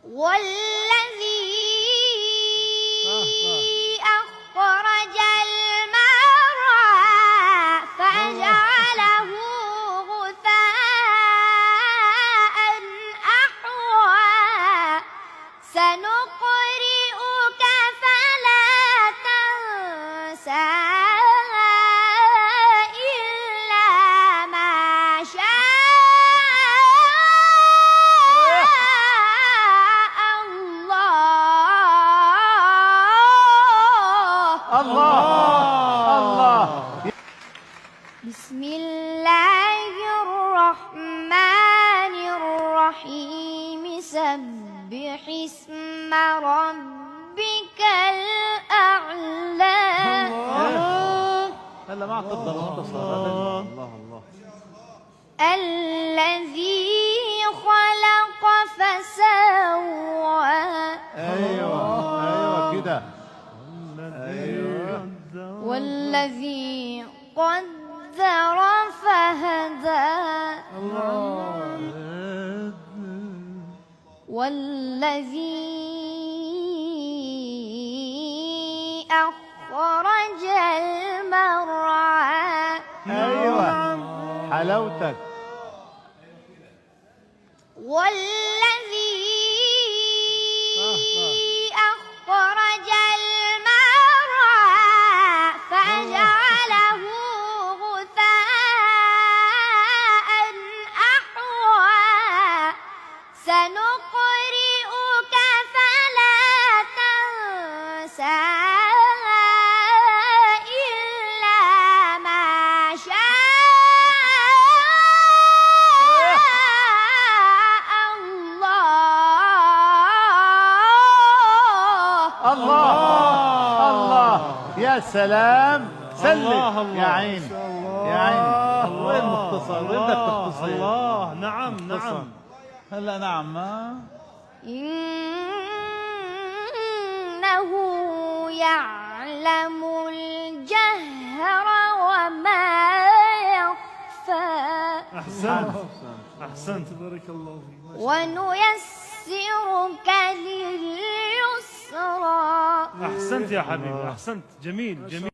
والذي أخرج المرعى فجعله غثاء أحوى سنقرئك فلا تنسى إلا ما شاء الله. بسم الله الرحمن الرحيم سبح اسم ربك الأعلى. هلا ما اعتقد الله الله. الذي خلق فسوى. ايوه كده. والذي قدر فهدى. والذي أخرج المرعى. ايوه حلاوتك. والذي أخرج المرعى فجعله غثاء أحوى سنقرئك فلا تنسى إلا ما شاء الله. يا سلام. سلم يا عيني يا عيني. وين مختصر؟ وين بدك تختصر؟ الله. نعم نعم. هلا نعم. إنه يعلم الجهر وما يخفى. أحسنت بارك الله فيك. ونيسرك لليسرى. أحسنت يا حبيبي، أحسنت. جميل جميل.